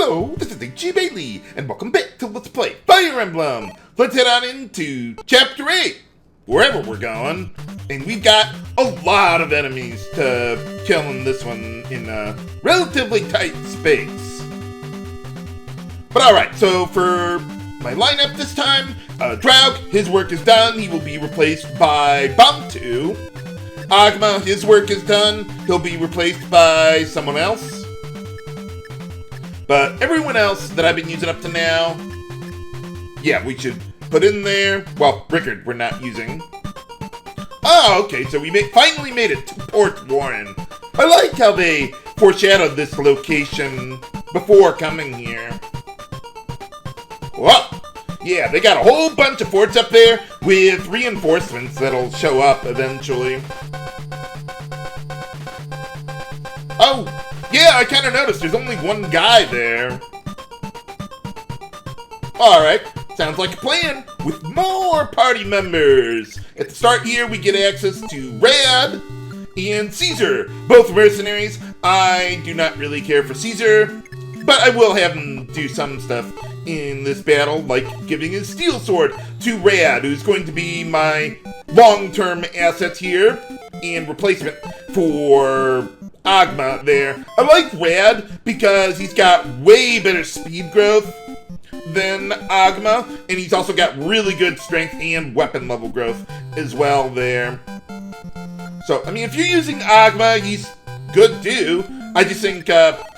Hello, this is Bailey, and welcome back to Let's Play Fire Emblem! Let's head on into Chapter 8, wherever we're going. And we've got a lot of enemies to kill in this one in a relatively tight space. But alright, so for my lineup this time, Draug, his work is done. He will be replaced by Bantu. Agma, his work is done. He'll be replaced by someone else. But everyone else that I've been using up to now, yeah, we should put in there. Well, Rickard we're not using. Oh, okay, so we finally made it to Port Warren. I like how they foreshadowed this location before coming here. Whoa! Yeah, they got a whole bunch of forts up there with reinforcements that'll show up eventually. Oh! Yeah, I kind of noticed there's only one guy there. Alright, sounds like a plan. With more party members. At the start here, we get access to Rad and Caesar. Both mercenaries. I do not really care for Caesar, but I will have him do some stuff in this battle, like giving his steel sword to Rad, who's going to be my long-term asset here and replacement for Agma there. I like Rad because he's got way better speed growth than Agma, and he's also got really good strength and weapon level growth as well there. So, I mean, if you're using Agma, he's good too. I just think,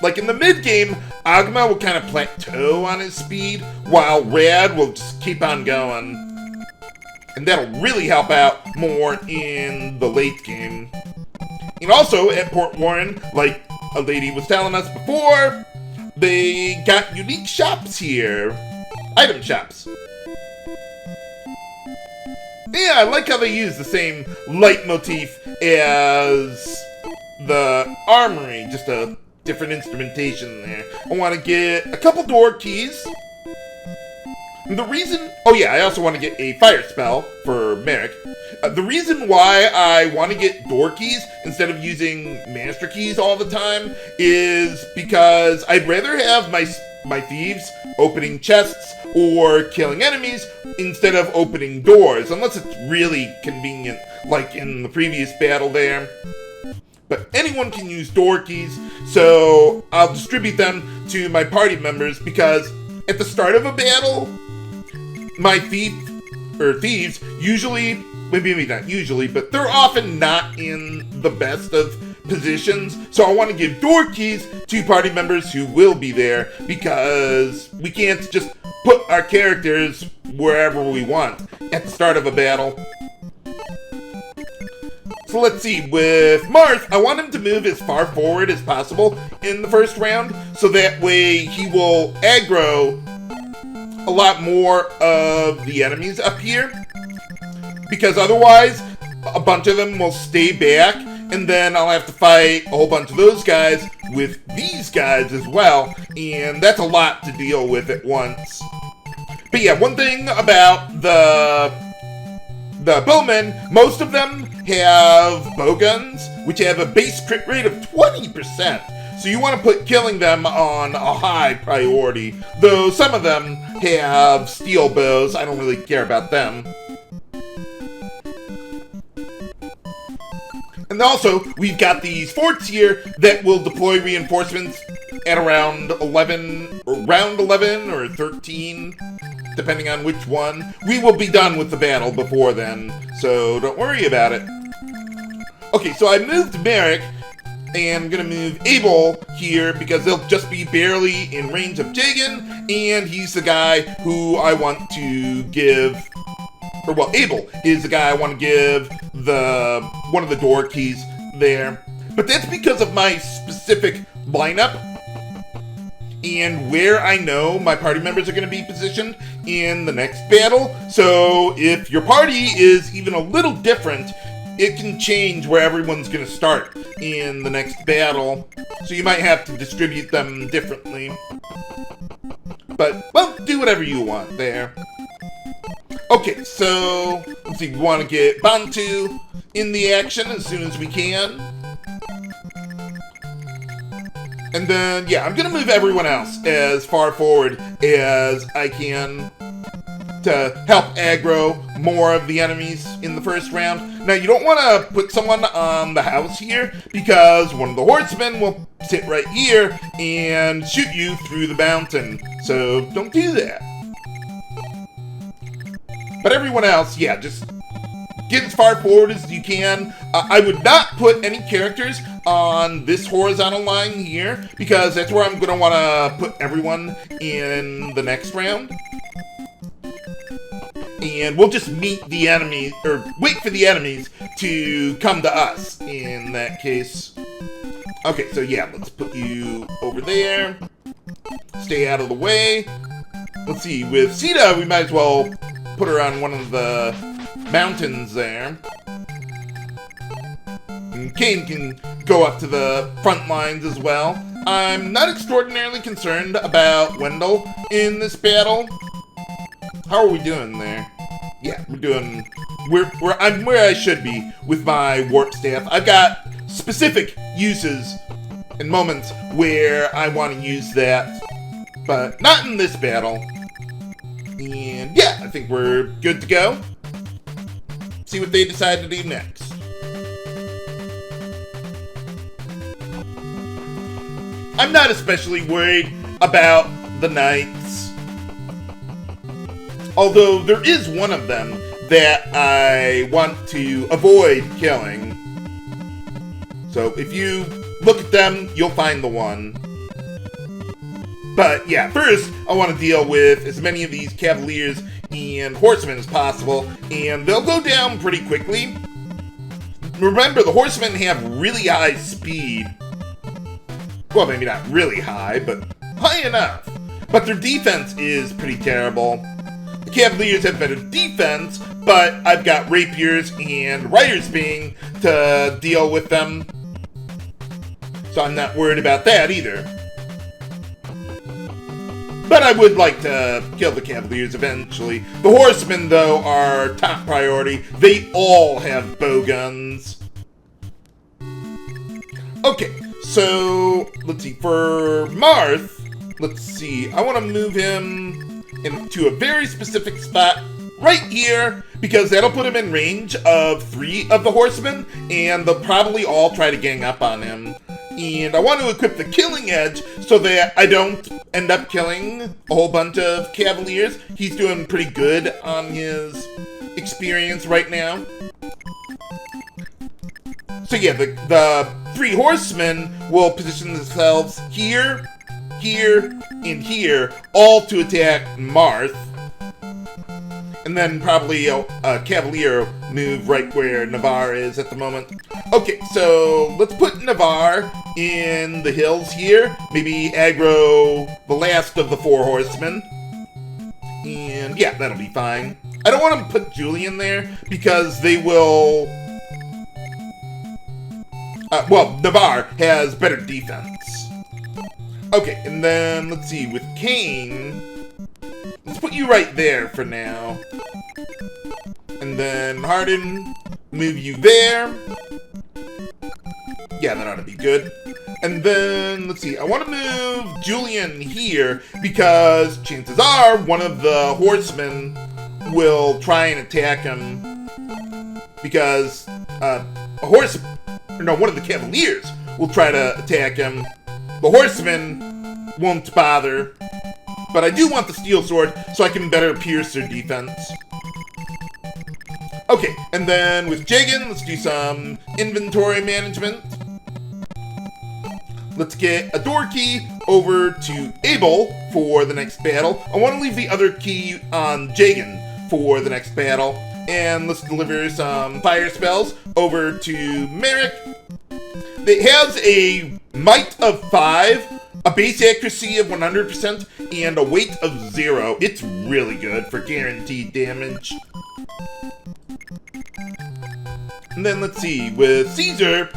like in the mid-game, Agma will kind of plateau on his speed, while Rad will just keep on going. And that'll really help out more in the late game. And also, at Port Warren, like a lady was telling us before, they got unique shops here. Item shops. Yeah, I like how they use the same leitmotif as the armory, just a different instrumentation there. I want to get a couple door keys. And the reason... Oh yeah, I also want to get a fire spell for Merric. The reason why I want to get door keys instead of using master keys all the time is because I'd rather have my thieves opening chests or killing enemies instead of opening doors, unless it's really convenient, like in the previous battle there. But anyone can use door keys, so I'll distribute them to my party members because at the start of a battle, my thieves usually, maybe not usually, but they're often not in the best of positions. So I want to give door keys to party members who will be there because we can't just put our characters wherever we want at the start of a battle. So let's see, with Marth, I want him to move as far forward as possible in the first round, so that way he will aggro a lot more of the enemies up here, because otherwise a bunch of them will stay back, and then I'll have to fight a whole bunch of those guys with these guys as well, and that's a lot to deal with at once. But yeah, one thing about the bowmen, most of them have bowguns, which have a base crit rate of 20%. So you want to put killing them on a high priority, though some of them have steel bows. I don't really care about them. And also, we've got these forts here that will deploy reinforcements at around 11 or 13, depending on which one. We will be done with the battle before then, so don't worry about it. Okay, so I moved Merric, and I'm gonna move Abel here because they'll just be barely in range of Jagen, and he's the guy who I want to give, or well, Abel is the guy I want to give one of the door keys there. But that's because of my specific lineup and where I know my party members are going to be positioned in the next battle. So if your party is even a little different, it can change where everyone's going to start in the next battle. So you might have to distribute them differently. But, well, do whatever you want there. Okay, so, let's see, we want to get Bantu in the action as soon as we can. And then, yeah, I'm gonna move everyone else as far forward as I can to help aggro more of the enemies in the first round. Now, you don't want to put someone on the house here, because one of the horsemen will sit right here and shoot you through the mountain. So, don't do that. But everyone else, yeah, just get as far forward as you can. I would not put any characters on this horizontal line here, because that's where I'm going to want to put everyone in the next round. And we'll just meet the enemy, or wait for the enemies to come to us in that case. Okay, so yeah, let's put you over there. Stay out of the way. Let's see, with Sita, we might as well put her on one of the mountains there. And Cain can go up to the front lines as well. I'm not extraordinarily concerned about Wendell in this battle. How are we doing there? Yeah, we're doing... I'm where I should be with my warp staff. I've got specific uses and moments where I want to use that, but not in this battle. And yeah, I think we're good to go. See what they decide to do next. I'm not especially worried about the knights. Although there is one of them that I want to avoid killing. So if you look at them, you'll find the one. But yeah, first I want to deal with as many of these cavaliers and horsemen as possible, and they'll go down pretty quickly. Remember, the horsemen have really high speed. Well, maybe not really high, but high enough. But their defense is pretty terrible. The cavaliers have better defense, but I've got rapiers and riders being to deal with them. So I'm not worried about that either. But I would like to kill the cavaliers eventually. The horsemen, though, are top priority. They all have bow guns. Okay, so let's see. For Marth, let's see. I want to move him into a very specific spot right here, because that'll put him in range of 3 of the horsemen, and they'll probably all try to gang up on him. And I want to equip the killing edge so that I don't end up killing a whole bunch of cavaliers. He's doing pretty good on his experience right now. So yeah, the 3 horsemen will position themselves here, here, and here, all to attack Marth. And then probably a cavalier move right where Navarre is at the moment. Okay, so let's put Navarre in the hills here. Maybe aggro the last of the 4 horsemen. And yeah, that'll be fine. I don't want to put Julian there because they will... well, Navarre has better defense. Okay, and then let's see, with Cain... Let's put you right there for now. And then Hardin, move you there. Yeah, that ought to be good. And then, let's see, I want to move Julian here because chances are one of the horsemen will try and attack him. Because one of the cavaliers will try to attack him. The horsemen won't bother. But I do want the steel sword so I can better pierce their defense. Okay, and then with Jagen, let's do some inventory management. Let's get a door key over to Abel for the next battle. I want to leave the other key on Jagen for the next battle. And let's deliver some fire spells over to Merric. It has a might of 5, a base accuracy of 100%, and a weight of 0. It's really good for guaranteed damage. And then let's see, with Caesar,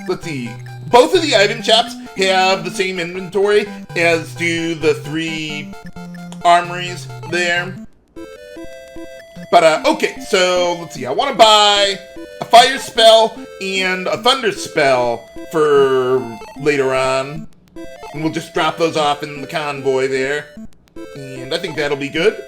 let's see, both of the item shops have the same inventory as do the 3 armories there. But, okay, so let's see, I want to buy a fire spell and a thunder spell for later on. And we'll just drop those off in the convoy there. And I think that'll be good.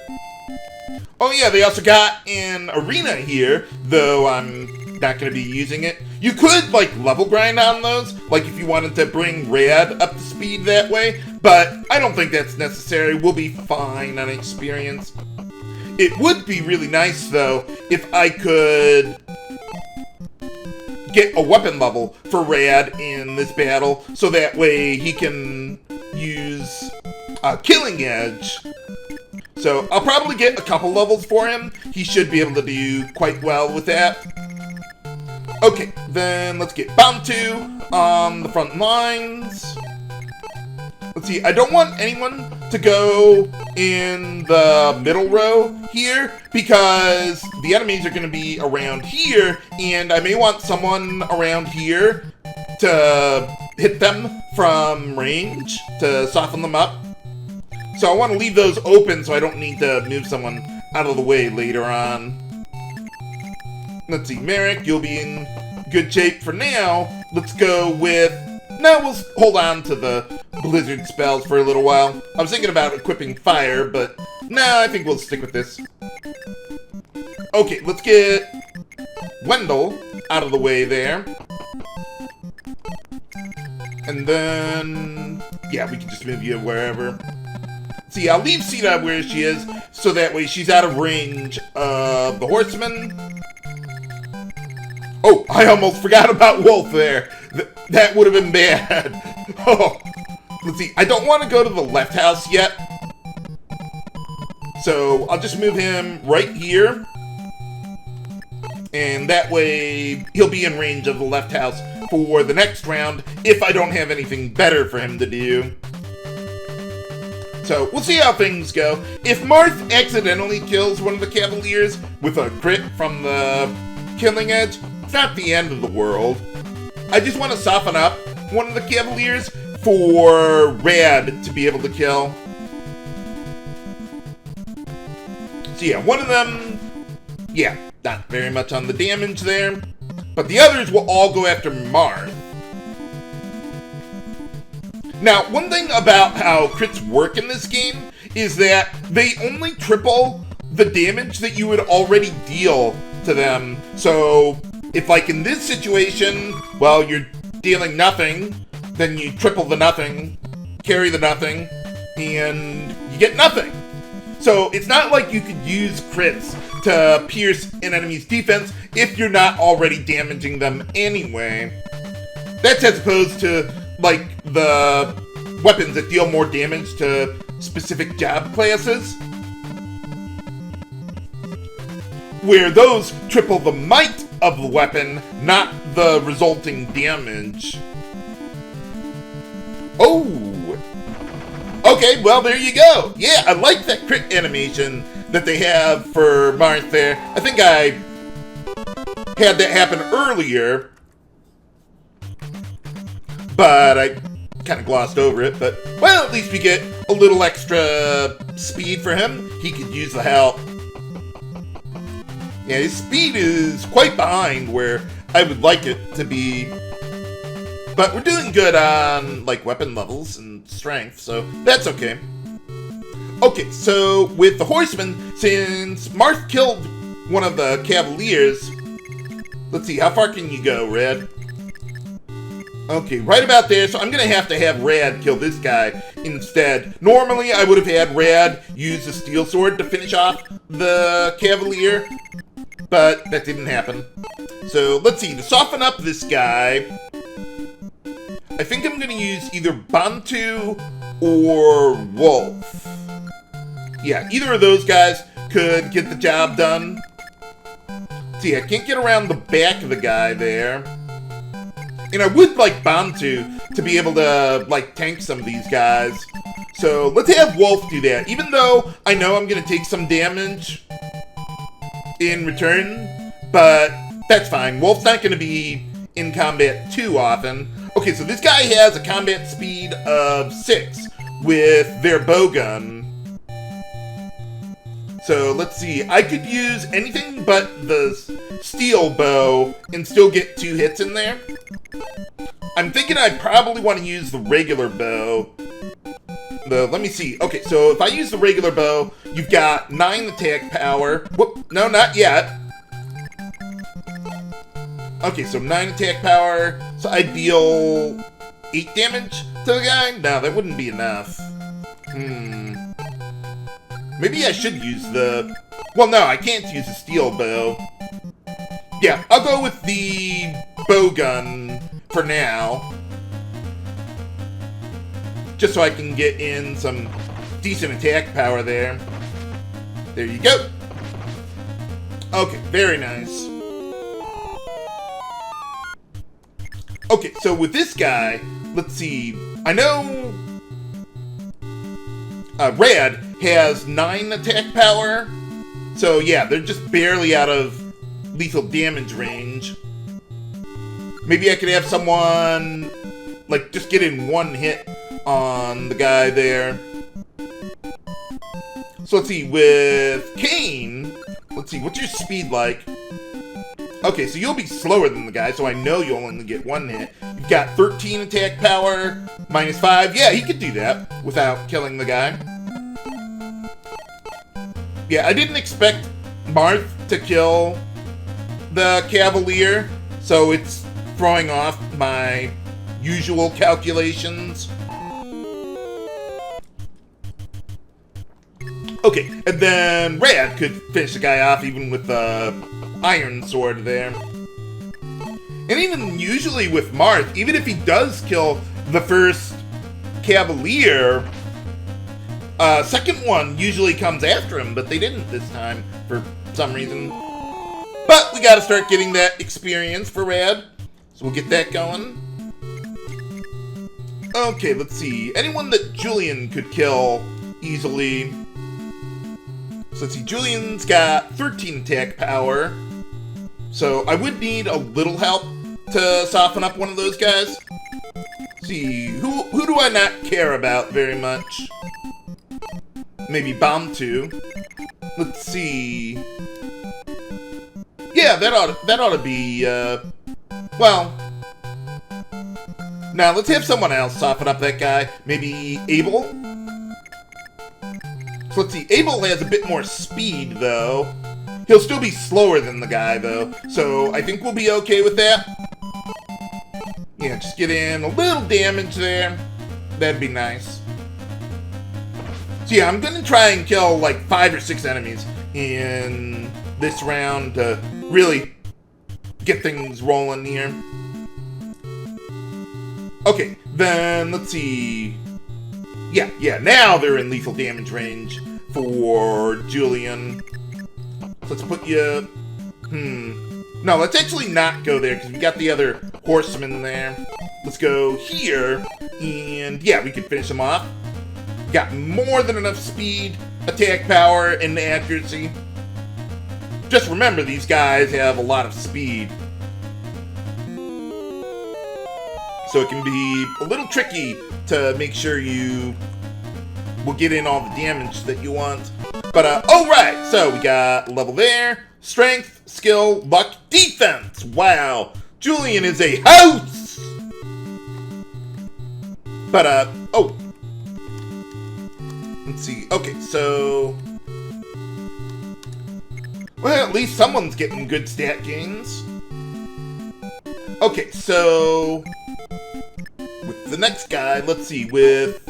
Oh yeah, they also got an arena here, though I'm not going to be using it. You could, like, level grind on those, like if you wanted to bring Rad up to speed that way, but I don't think that's necessary. We'll be fine on experience. It would be really nice, though, if I could get a weapon level for Rad in this battle, so that way he can use Killing Edge. So I'll probably get a couple levels for him. He should be able to do quite well with that. Okay, then let's get Bantu on the front lines. Let's see, I don't want anyone to go in the middle row here because the enemies are going to be around here, and I may want someone around here to hit them from range to soften them up. So I want to leave those open so I don't need to move someone out of the way later on. Let's see, Merric, you'll be in good shape for now. Let's go with... No, we'll hold on to the blizzard spells for a little while. I was thinking about equipping fire, but no, I think we'll stick with this. Okay, let's get Wendell out of the way there. And then... yeah, we can just move you wherever. See, I'll leave Sita where she is, so that way she's out of range of the horseman. Oh, I almost forgot about Wolf there. That would have been bad. Oh, let's see. I don't want to go to the left house yet. So I'll just move him right here. And that way he'll be in range of the left house for the next round if I don't have anything better for him to do. So we'll see how things go. If Marth accidentally kills one of the Cavaliers with a crit from the Killing Edge, it's not the end of the world. I just want to soften up one of the Cavaliers for Rad to be able to kill. So yeah, one of them, yeah, not very much on the damage there. But the others will all go after Marth. Now, one thing about how crits work in this game is that they only triple the damage that you would already deal to them. So, if like in this situation, well, you're dealing nothing, then you triple the nothing, carry the nothing, and you get nothing. So, it's not like you could use crits to pierce an enemy's defense if you're not already damaging them anyway. That's as opposed to, like, the weapons that deal more damage to specific job classes, where those triple the might of the weapon, not the resulting damage. Oh! Okay, well, there you go. Yeah, I like that crit animation that they have for Marth there. I think I had that happen earlier, but I kind of glossed over it. But, well, at least we get a little extra speed for him. He could use the help. Yeah, his speed is quite behind where I would like it to be. But we're doing good on, like, weapon levels and strength, so that's okay. Okay, so with the horseman, since Marth killed one of the Cavaliers, let's see, how far can you go, Red? Okay, right about there, so I'm gonna have to have Rad kill this guy instead. Normally, I would have had Rad use the steel sword to finish off the Cavalier, but that didn't happen. So, let's see, to soften up this guy, I think I'm gonna use either Bantu or Wolf. Yeah, either of those guys could get the job done. See, I can't get around the back of the guy there. And I would like Bantu to be able to, like, tank some of these guys. So, let's have Wolf do that. Even though I know I'm gonna take some damage in return, but that's fine. Wolf's not gonna be in combat too often. Okay, so this guy has a combat speed of 6 with their bowgun. So let's see. I could use anything but the steel bow and still get 2 hits in there. I'm thinking I probably want to use the regular bow. Let me see. Okay, so if I use the regular bow, you've got 9 attack power. Whoop, no, not yet. Okay, so 9 attack power. So I deal 8 damage to the guy? No, that wouldn't be enough. Maybe I should use the... Well, no, I can't use the steel bow. Yeah, I'll go with the bow gun for now. Just so I can get in some decent attack power there. There you go. Okay, very nice. Okay, so with this guy, let's see. I know Rad has 9 attack power. So yeah, they're just barely out of lethal damage range. Maybe I could have someone, like, just get in 1 hit on the guy there. So let's see, with Kane, let's see, what's your speed like? Okay, so you'll be slower than the guy, so I know you'll only get 1 hit. You've got 13 attack power, -5. Yeah, he could do that without killing the guy. Yeah, I didn't expect Marth to kill the Cavalier, so it's throwing off my usual calculations. Okay, and then Rad could finish the guy off even with the iron sword there. And even usually with Marth, even if he does kill the first Cavalier, second one usually comes after him, but they didn't this time for some reason. But we gotta start getting that experience for Rad, so we'll get that going. Okay, let's see. Anyone that Julian could kill easily. So let's see, Julian's got 13 attack power. So I would need a little help to soften up one of those guys. Let's see, who do I not care about very much? Maybe Bomb 2. Let's see. Yeah, that ought to be, well. Now, let's have someone else soften up that guy. Maybe Abel? So let's see, Abel has a bit more speed, though. He'll still be slower than the guy, though. So I think we'll be okay with that. Yeah, just get in a little damage there. That'd be nice. So yeah, I'm gonna try and kill like 5 or 6 enemies in this round to really get things rolling here. Okay, then let's see. Yeah, now they're in lethal damage range for Julian. Let's put you... No, let's actually not go there, because we got the other horseman there. Let's go here, and yeah, we can finish him off. Got more than enough speed, attack power, and accuracy. Just remember, these guys have a lot of speed. So it can be a little tricky to make sure you will get in all the damage that you want. But, alright, so we got level there, strength, skill, luck, defense. Wow, Julian is a house! But, oh. Let's see, okay, so... Well, at least someone's getting good stat gains. Okay, so... with the next guy, let's see, with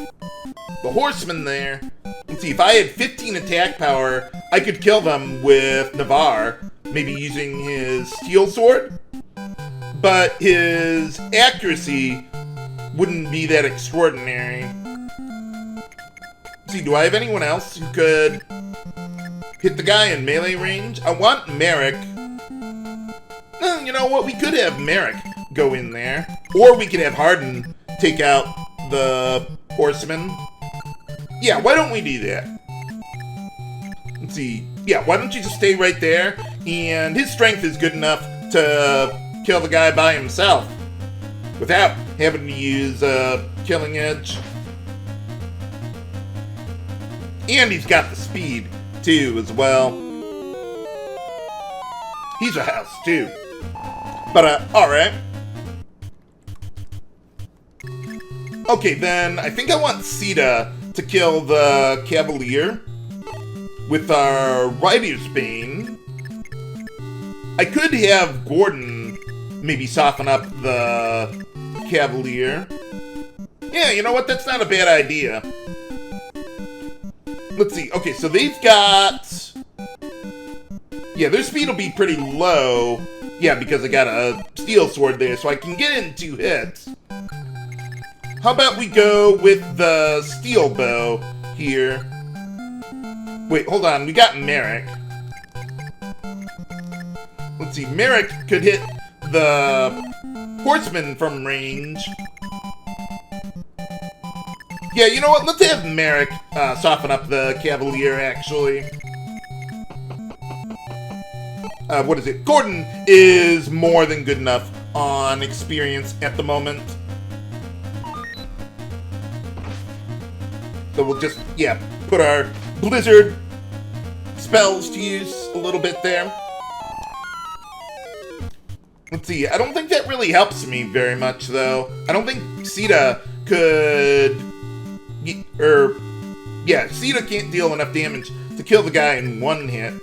the horseman there, let's see, if I had 15 attack power, I could kill them with Navarre, maybe using his steel sword, but his accuracy wouldn't be that extraordinary. Let's see, do I have anyone else who could hit the guy in melee range? I want Merric. You know what, we could have Merric go in there, or we could have Harden take out the horseman. Yeah, why don't we do that? Let's see. Yeah, why don't you just stay right there? And his strength is good enough to kill the guy by himself without having to use Killing Edge. And he's got the speed, too, as well. He's a house, too. But, alright. Okay, then I think I want Sita to kill the Cavalier with our Rapier's Bane. I could have Gordon maybe soften up the Cavalier. Yeah, you know what? That's not a bad idea. Let's see. Okay, so they've got... Yeah, their speed will be pretty low. Yeah, because I got a steel sword there, so I can get in 2 hits. How about we go with the steel bow here? Wait, hold on. We got Merric. Let's see. Merric could hit the horseman from range. Yeah, you know what? Let's have Merric soften up the Cavalier, actually. What is it? Gordon is more than good enough on experience at the moment. So we'll just, yeah, put our Blizzard spells to use a little bit there. Let's see, I don't think that really helps me very much, though. I don't think Sita could... yeah, Sita can't deal enough damage to kill the guy in 1 hit.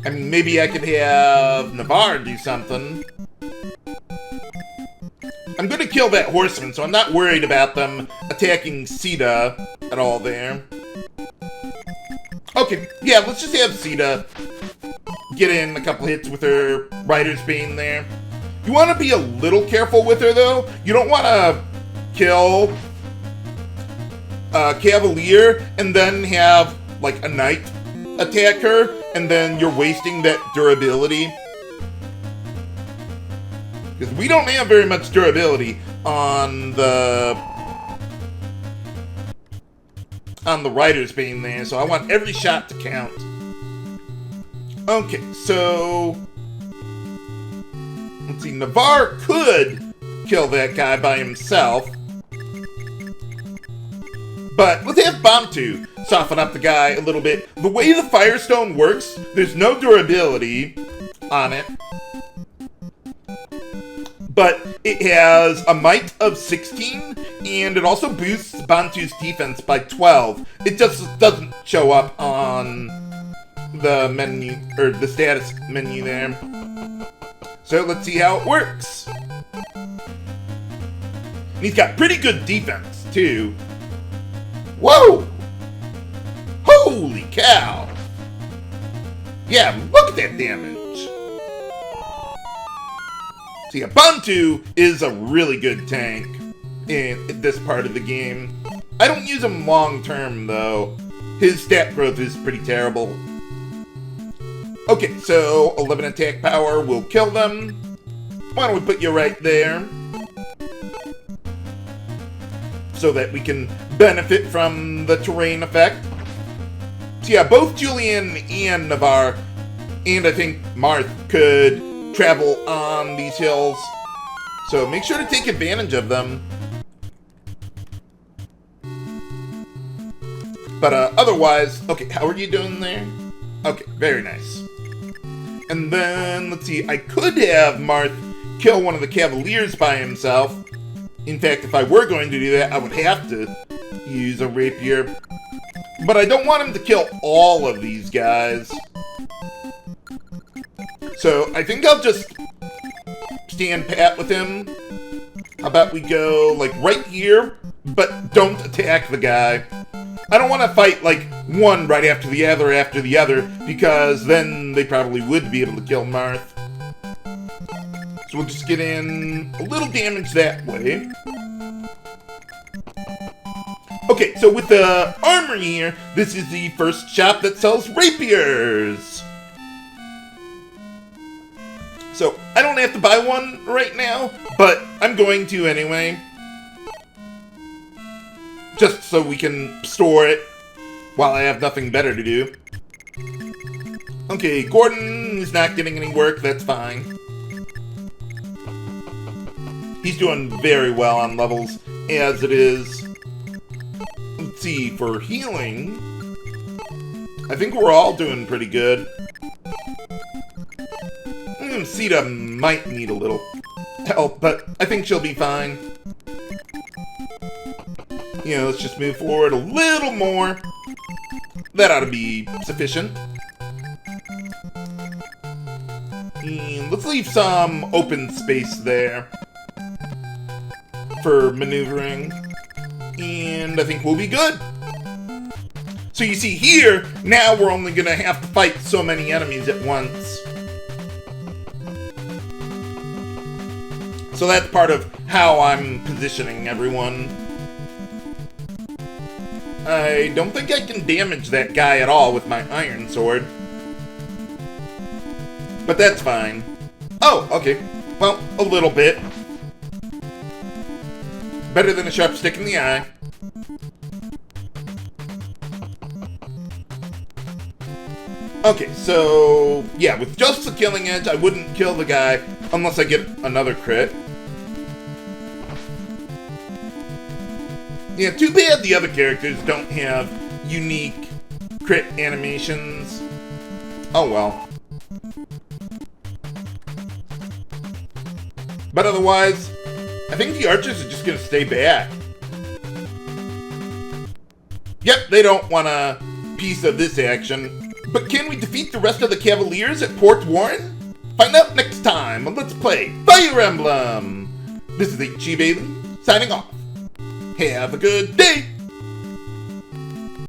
I mean, maybe I could have Navarre do something. I'm going to kill that horseman, so I'm not worried about them attacking Sita at all there. Okay, yeah, let's just have Sita get in a couple hits with her Rider's Bane there. You want to be a little careful with her, though. You don't want to kill Cavalier and then have, like, a Knight attack her, and then you're wasting that durability. Because we don't have very much durability on the Rider's Bane there, so I want every shot to count. Okay, so let's see. Navarre could kill that guy by himself, but let's have Bantu soften up the guy a little bit. The way the Firestone works, there's no durability on it. But it has a might of 16, and it also boosts Bantu's defense by 12. It just doesn't show up on the menu, or the status menu there. So let's see how it works. And he's got pretty good defense, too. Whoa! Holy cow! Yeah, look at that damage. See, Bantu is a really good tank in this part of the game. I don't use him long term, though. His stat growth is pretty terrible. Okay, so 11 attack power will kill them. Why don't we put you right there? So that we can benefit from the terrain effect. So yeah, both Julian and Navarre, and I think Marth, could travel on these hills, so make sure to take advantage of them. But otherwise, okay, how are you doing there? Okay, very nice. And then, let's see, I could have Marth kill one of the Cavaliers by himself. In fact, if I were going to do that, I would have to use a Rapier. But I don't want him to kill all of these guys. So, I think I'll just stand pat with him. How about we go, like, right here, but don't attack the guy. I don't want to fight, like, one right after the other, because then they probably would be able to kill Marth. So we'll just get in a little damage that way. Okay, so with the armory here, this is the first shop that sells rapiers. So, I don't have to buy one right now, but I'm going to anyway. Just so we can store it while I have nothing better to do. Okay, Gordon is not getting any work, that's fine. He's doing very well on levels as it is. Let's Let's see, for healing, I think we're all doing pretty good. Sita might need a little help, but I think she'll be fine. You know, let's just move forward a little more. That ought to be sufficient. And let's leave some open space there for maneuvering. And I think we'll be good. So you see here, now we're only going to have to fight so many enemies at once. So that's part of how I'm positioning everyone. I don't think I can damage that guy at all with my iron sword. But that's fine. Oh, okay. Well, a little bit. Better than a sharp stick in the eye. Okay, so yeah, with just the killing edge, I wouldn't kill the guy unless I get another crit. Yeah, too bad the other characters don't have unique crit animations. Oh well. But otherwise, I think the archers are just gonna stay back. Yep, they don't want a piece of this action. But can we defeat the rest of the Cavaliers at Port Warren? Find out next time on Let's Play Fire Emblem! This is Abel, signing off. Have a good day!